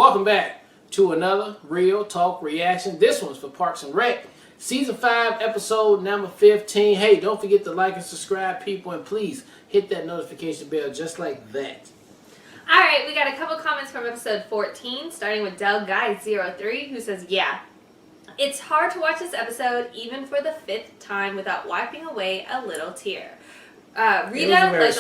Welcome back to another Real Talk Reaction. This one's for Parks and Rec. Season 5, episode number 15. Hey, don't forget to like and subscribe, people, and please hit that notification bell just like that. Alright, we got a couple comments from episode 14, starting with DelGuy03, who says, yeah, it's hard to watch this episode even for the 5th time without wiping away a little tear. Retta, like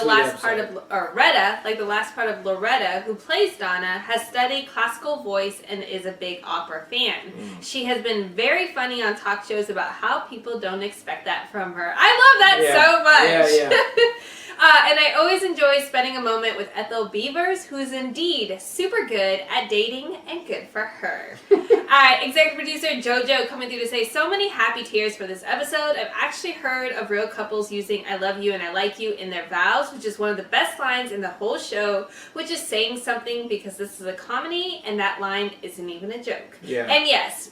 the last part of Loretta, who plays Donna, has studied classical voice and is a big opera fan. She has been very funny on talk shows about how people don't expect that from her. I love that so much. And I always enjoy spending a moment with Ethel Beavers, who is indeed super good at dating and good for her. Executive producer JoJo coming through to say, so many happy tears for this episode. I've actually heard of real couples using I love you and I like you in their vows, which is one of the best lines in the whole show, which is saying something because this is a comedy and that line isn't even a joke. Yeah. And yes,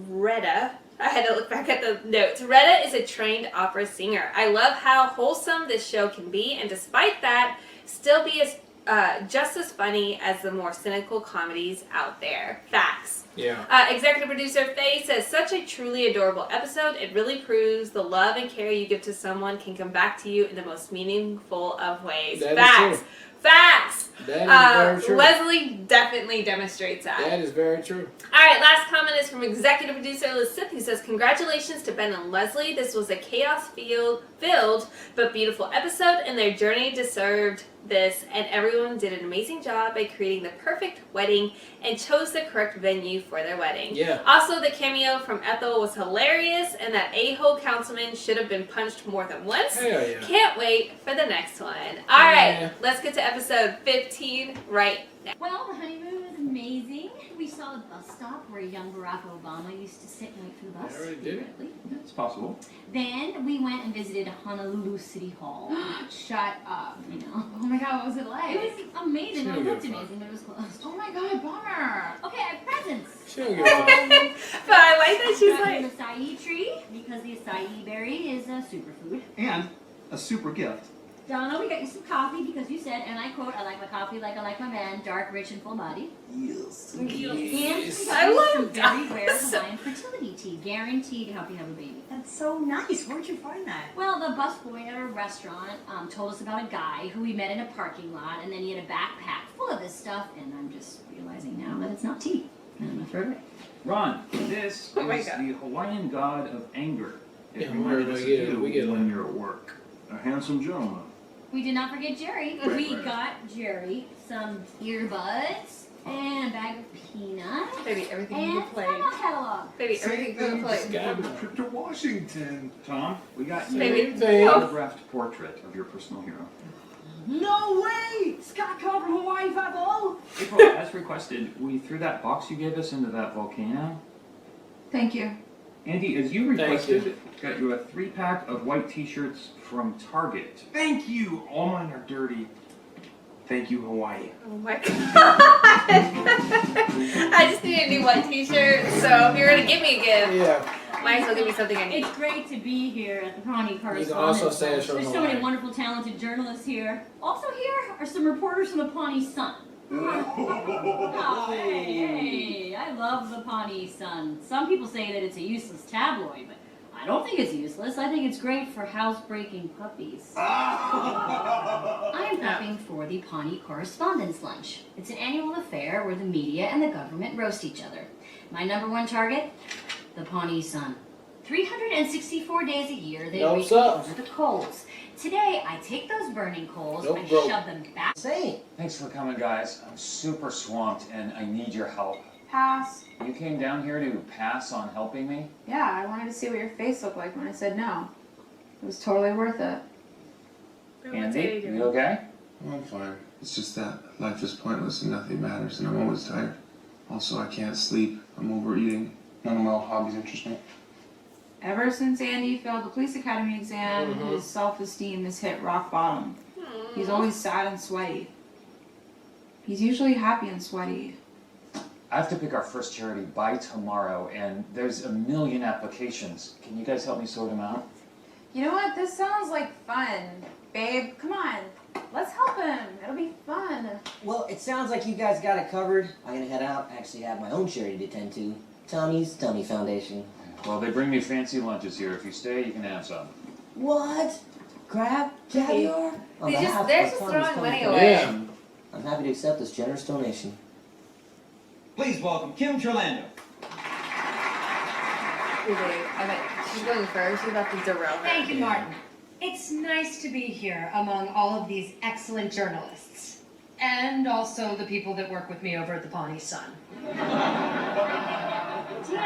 Retta, I had to look back at the notes. Retta is a trained opera singer. I love how wholesome this show can be, and despite that, still be as just as funny as the more cynical comedies out there. Facts. Yeah. Executive producer Faye says, such a truly adorable episode. It really proves the love and care you give to someone can come back to you in the most meaningful of ways. That Facts. is true. Facts. That is very true. Leslie definitely demonstrates that. That is very true. Alright, last comment is from executive producer Elizabeth, who says, congratulations to Ben and Leslie. This was a chaos-filled but beautiful episode, and their journey deserved this, and everyone did an amazing job by creating the perfect wedding and chose the correct venue for their wedding. Yeah. Also, the cameo from Ethel was hilarious, and that a-hole councilman should have been punched more than once. Hell yeah. Can't wait for the next one. Alright, let's get to episode 15 right now. Well, the honeymoon was amazing. We saw a bus stop where young Barack Obama used to sit and wait for the bus. I already did. It's possible. Then we went and visited Honolulu City Hall. Shut up. I know. Oh my god, what was it like? It was amazing. She It don't looked give a fuck. amazing, but it was closed. Oh my god, bummer. Okay, I have presents. She don't give a fuck. But I like that she's Got like, an acai tree because the acai berry is a superfood. And a super gift. Donna, we got you some coffee because you said, and I quote, I like my coffee like I like my man, dark, rich, and full bodied. Yes. And we Yes. got you some love very that. rare Hawaiian fertility tea, guaranteed to help you have a baby. That's so nice. Where'd you find that? Well, the busboy at a restaurant told us about a guy who we met in a parking lot, and then he had a backpack full of this stuff, and I'm just realizing now that it's not tea. And I'm gonna throw it away. Ron, this Oh my is God. the Hawaiian god of anger. It Yeah, reminded us of you we get when it. you're at work. A handsome gentleman. We did not forget Jerry. We got Jerry some earbuds and a bag of peanuts baby, everything and you a play. catalog. Baby, everything you play. Trip to Washington. Tom, we got you Baby. a autographed portrait of your personal hero. No way! Scott called from Hawaii 5-0? April, as requested, we threw that box you gave us into that volcano. Thank you. Andy, as you Thank requested, got you a 3-pack of white t-shirts from Target. Thank you. All mine are dirty. Thank you, Hawaii. Oh my god. I just need a new white t-shirt, so if you're gonna give me a gift, Yeah. might as well give me something I need. It's great to be here at the Pawnee Correspondence. also say it's from There's so many Hawaii. wonderful, talented journalists here. Also here are some reporters from the Pawnee Sun. Oh, hey, I love the Pawnee Sun. Some people say that it's a useless tabloid, but I don't think it's useless. I think it's great for housebreaking puppies. I am prepping for the Pawnee Correspondence Lunch. It's an annual affair where the media and the government roast each other. My #1 target? The Pawnee Sun. 364 days a year, they Nope, reach sup. over the coals. Today, I take those burning coals, Nope, I bro. shove them back. Say, Thanks for coming, guys. I'm super swamped and I need your help. Pass. You came down here to pass on helping me? Yeah, I wanted to see what your face looked like when I said no. It was totally worth it. Andy, you okay? I'm fine. It's just that life is pointless and nothing matters, and I'm always tired. Also, I can't sleep. I'm overeating. None of my old hobbies interest me. Ever since Andy failed the police academy exam, his self-esteem has hit rock bottom. He's always sad and sweaty. He's usually happy and sweaty. I have to pick our first charity by tomorrow and there's a million applications. Can you guys help me sort them out? You know what? This sounds like fun. Babe, come on. Let's help him. It'll be fun. Well, it sounds like you guys got it covered. I'm gonna head out. I actually have my own charity to attend to. Tommy's Tummy Foundation. Well, they bring me fancy lunches here. If you stay, you can have some. What? Crab? Caviar? On behalf of They're just Tommy's throwing Tummy money Foundation, away. Yeah. I'm happy to accept this generous donation. Please welcome Kim Trelando. She's going first. She's about to derail her. Thank you, Martin. It's nice to be here among all of these excellent journalists. And also the people that work with me over at the Pawnee Sun. Damn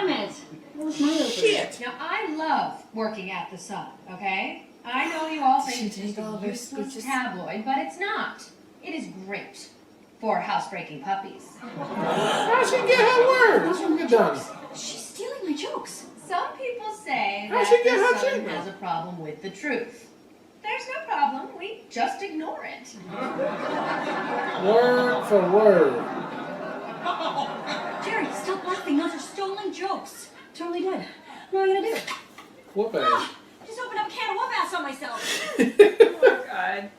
it. What was my Shit. Now, I love working at the Sun, okay? I know you all think She it's just did all a of her useless speeches. tabloid, but it's not. It is great for housebreaking puppies. How she get her word? That's what we've done. She's stealing my jokes. Some people say How'd that she get her the Sun treatment? has a problem with the truth. There's no problem. We just ignore it. Word for word. Jerry, stop laughing. Those are stolen jokes. Totally did. What am I gonna do? Whoop ass. I just opened up a can of whoop ass on myself. Oh, God.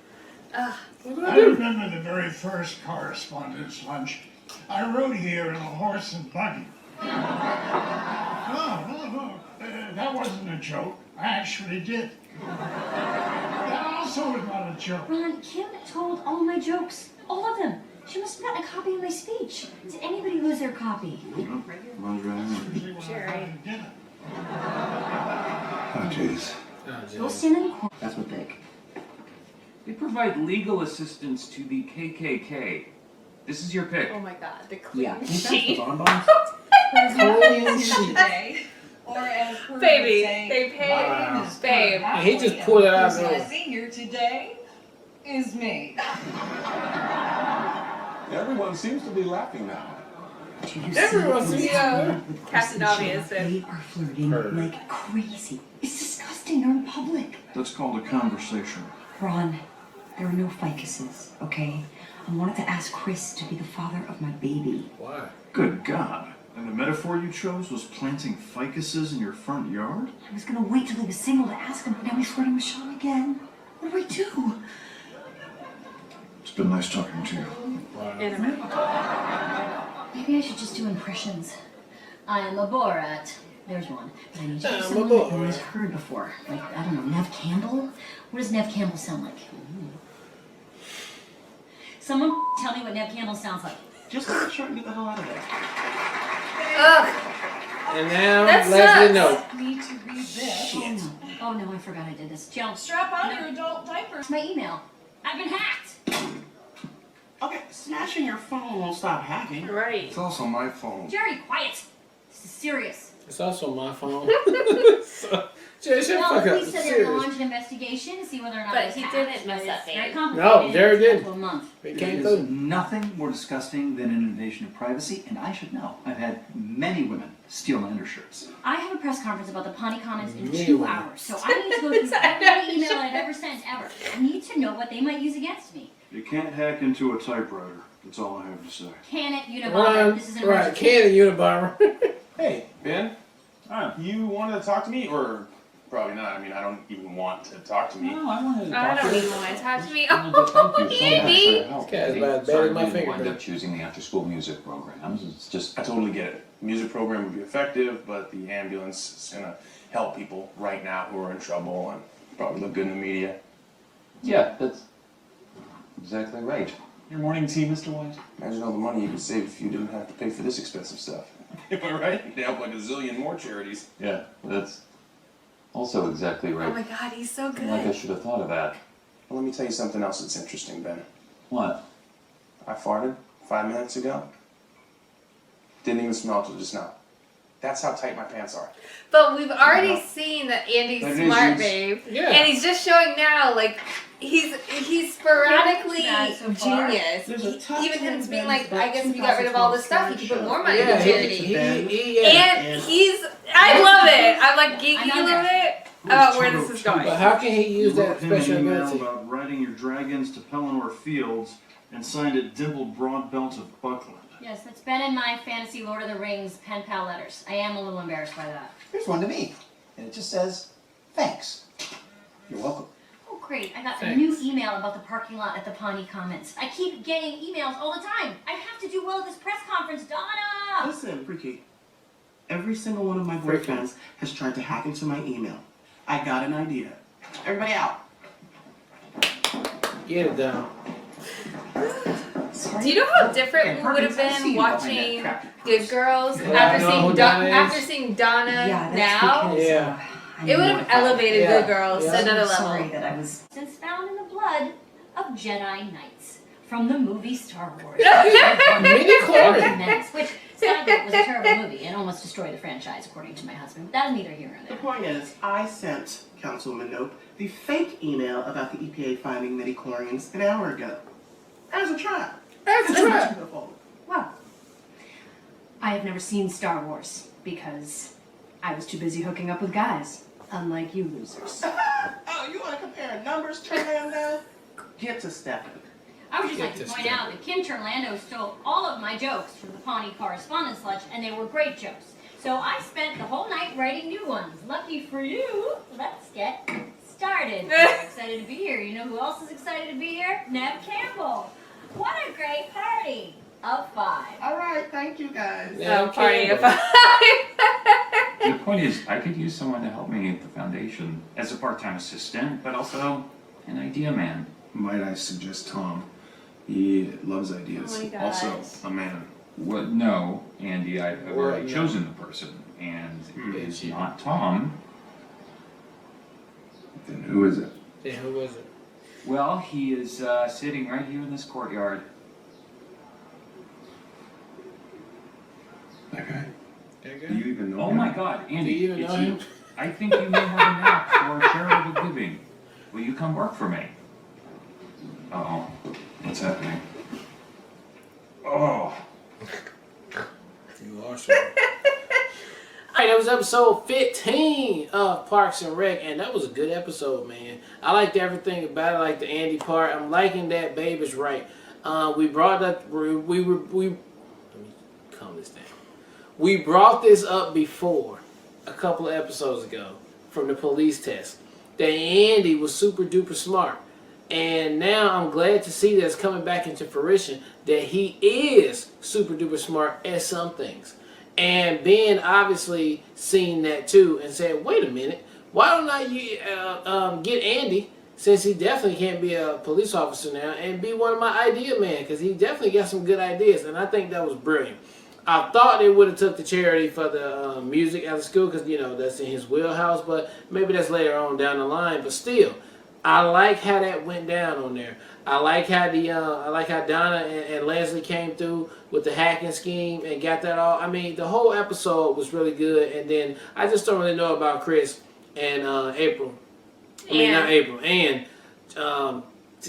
What I do? remember the very first Correspondence lunch. I rode here in a horse and buggy. No. That wasn't a joke. I actually did. That also was not a joke. Ron, Kim told all my jokes. All of them. She must have gotten a copy of my speech. Did anybody lose their copy? Jerry. Oh, jeez. Go stand in the corner. That's my pick. They provide legal assistance to the KKK. This is your pick. Oh my God. The clean Yeah, can you pass the sheet. bonbons? Clean sheet. Or as per Baby, say, they pay. Wow. Babe. And he just pulled it out of Person I the. see here today is me. Everyone seems to be laughing now. Everyone sees Captain Obvious. They are flirting like crazy. It's disgusting. They're in public. That's called a conversation. Ron, there are no ficuses, okay? I wanted to ask Chris to be the father of my baby. Why? Good God. And the metaphor you chose was planting ficuses in your front yard? I was gonna wait till he was single to ask him, but now he's flirting with Sean again. What do I do? It's been nice talking to you. Maybe I should just do impressions. I'm a Borat. There's one. But I need to do I'm a someone that Borat. nobody's heard before. Like, I don't know, Nev Campbell? What does Nev Campbell sound like? Someone tell me what Nev Campbell sounds like. Just cut it short and get the hell out of there. Ugh. And now That Leslie sucks. knows. Need to read this. Oh no, I forgot I did this. Jill, Strap on your adult diapers. it's my email. I've been hacked. Okay, smashing your phone won't stop hacking. Right. It's also my phone. Jerry, quiet. This is serious. It's also my phone. So, Jerry, shut the Well, fuck the up. police It's said they're serious. launching an investigation to see whether or not But it was he hacked. didn't mess It's up, very Andy. complicated. No, Jerry It's been didn't. to a month. It There came is through. nothing more disgusting than an invasion of privacy, and I should know. I've had many women steal my undershirts. I have a press conference about the Pawnee comments in Many 2 women. hours, so I need to go through every email I've ever sent ever. I need to know what they might use against me. You can't hack into a typewriter. That's all I have to say. Can it, Unabomber? This is an Right, emergency. can Unabomber. Hey, Ben. Hi. You wanted to talk to me, or probably not? I mean, I don't even want to talk to me. No, I wanted to I talk don't to even you. want to talk to me. Thank Oh, you so much for Andy. your help. This guy's Andy. about Sorry better than my we didn't wind fingerprint. up choosing the after-school music programs. It's just I totally get it. Music program would be effective, but the ambulance is gonna help people right now who are in trouble and probably look good in the media. yeah, that's exactly right. Your morning tea, Mr. White. Imagine all the money you could save if you didn't have to pay for this expensive stuff. Am I right? You'd help like a zillion more charities. Yeah, that's also exactly Oh right. my God, he's so Like I good. should have thought of that. Well, let me tell you something else that's interesting, Ben. What? I farted 5 minutes ago. Didn't even smell till just now. That's how tight my pants are. But we've already Yeah. seen that Andy's That is smart, his- babe. Yeah. And he's just showing now, like, he's sporadically Yeah, so far. genius. There's a tough Even him 10 being like, bands I guess if you got rid of all this stuff, you could put more money Yeah, in charity. yeah. And he's, I love it. I'm like geeking I'm a on little there. bit about where this is going. But how can he use You that wrote him an special email ability? about riding your dragons to Pelennor Fields and signed it Dimpled Broad Belt of Buckland. Yes, that's been in my fantasy Lord of the Rings pen pal letters. I am a little embarrassed by that. Here's one to me, and it just says, thanks. You're welcome. Oh, great. I got a Thanks. new email about the parking lot at the Pawnee Commons. I keep getting emails all the time. I have to do well at this press conference, Donna! Listen, Freaky. Every single one of my boyfriends has tried to hack into my email. I got an idea. Everybody out. Get it down. Do you know how different we would have been watching Good Girls after seeing Donna Yeah, that's now? because, Yeah. It would have elevated Yeah. Good Girls to Yeah. another I'm sorry level. that I was. Since found in the blood of Jedi Knights from the movie Star Wars. Midi-chlorian. Which sounded like it was a terrible movie and almost destroyed the franchise, according to my husband. But that's neither here nor The there. point is, I sent Councilwoman Nope the fake email about the EPA finding midi-chlorians an hour ago. As a trap. That's a trap. Well, I have never seen Star Wars because I was too busy hooking up with guys, unlike you losers. Oh, you want to compare numbers, Turlando? Get to stepping. I would just Get like to this point done. out that Kim Turlando stole all of my jokes from the Pawnee Correspondence lunch, and they were great jokes. So I spent the whole night writing new ones. Lucky for you, let's get started. I'm excited to be here. You know who else is excited to be here? Nev Campbell. What a great party of 5. All right, thank you guys. Oh, party of 5. The point is, I could use someone to help me at the foundation as a part-time assistant, but also an idea man. Might I suggest Tom? He loves ideas. Oh my gosh. Also, a man. What? No, Andy, I've Well, already no. chosen the person, and it's not Tom. Then who is it? Yeah, who was it? Well, he is sitting right here in this courtyard. That guy? That Do guy? you even know Oh him? my God, Andy, Do you even it's know you. him? I think you may have a knack for charitable giving. Will you come work for me? Uh-oh, what's happening? Oh. You are so. Alright, that was episode 15 of Parks and Rec, and that was a good episode, man. I liked everything about it. I like the Andy part. I'm liking that Babe is right. We brought up, let me calm this down. We brought this up before, a couple of episodes ago, from the police test, that Andy was super duper smart. And now I'm glad to see that it's coming back into fruition that he is super duper smart at some things. And Ben obviously seen that too and said, wait a minute, why don't I get Andy, since he definitely can't be a police officer now, and be one of my idea men, because he definitely got some good ideas. And I think that was brilliant. I thought they would have took the charity for the music at the school because, you know, that's in his wheelhouse, but maybe that's later on down the line. But still, I like how that went down on there. I like how Donna and Leslie came through with the hacking scheme and got that all. I mean, the whole episode was really good. And then I just don't really know about Chris and April. I mean, not April. And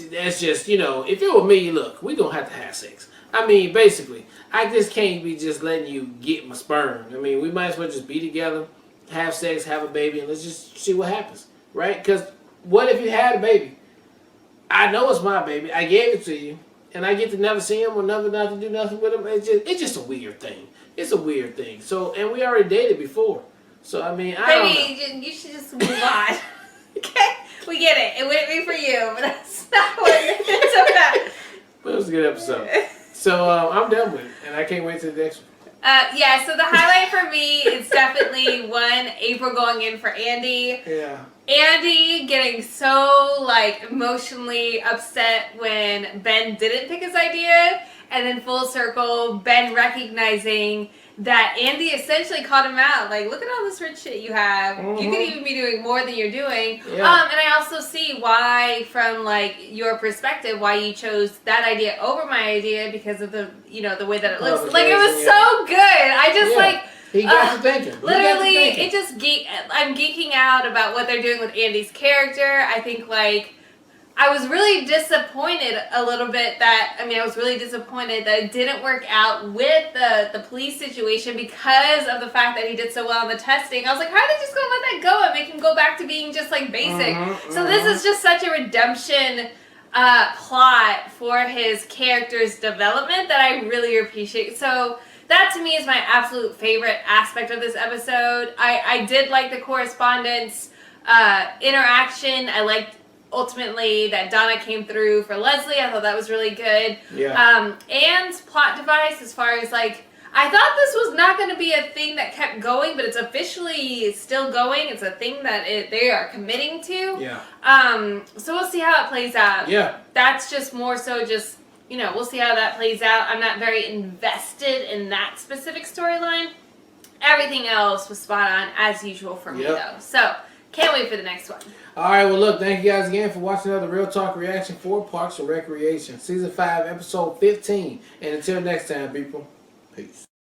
that's just, you know, if it were me, look, we're going to have sex. I mean, basically, I just can't be just letting you get my sperm. I mean, we might as well just be together, have sex, have a baby, and let's just see what happens, right? Because what if you had a baby? I know it's my baby. I gave it to you, and I get to never see him or never not to do nothing with him. It's just a weird thing. It's a weird thing. So, and we already dated before. So, I mean, I don't know. Baby, you should just move on. Okay? We get it. It wouldn't be for you, but that's not what it's about. But it was a good episode. So I'm done with it, and I can't wait till the next one. Yeah, so the highlight for me is definitely one, April going in for Andy. Yeah. Andy getting so like emotionally upset when Ben didn't pick his idea, and then full circle, Ben recognizing that Andy essentially called him out. Like, look at all this rich shit you have. Mm-hmm. You could even be doing more than you're doing. Yeah. And I also see why, from like your perspective, why you chose that idea over my idea because of the, you know, the way that it looks. Like, it was so good. I just like. He got to thinking. Literally, it just I'm geeking out about what they're doing with Andy's character. I think like. I was really disappointed a little bit I was really disappointed that it didn't work out with the police situation because of the fact that he did so well on the testing. I was like, how are they just going to let that go and make him go back to being just like basic? So this is just such a redemption plot for his character's development that I really appreciate. So that to me is my absolute favorite aspect of this episode. I did like the correspondence interaction. I liked ultimately that Donna came through for Leslie. I thought that was really good. Yeah. And plot device as far as like, I thought this was not going to be a thing that kept going, but it's officially still going. It's a thing that they are committing to. Yeah. So we'll see how it plays out. Yeah. That's just more so just, you know, we'll see how that plays out. I'm not very invested in that specific storyline. Everything else was spot on as usual for me though. So can't wait for the next one. All right, well, look, thank you guys again for watching another Real Talk reaction for Parks and Recreation, Season 5, Episode 15. And until next time, people, peace.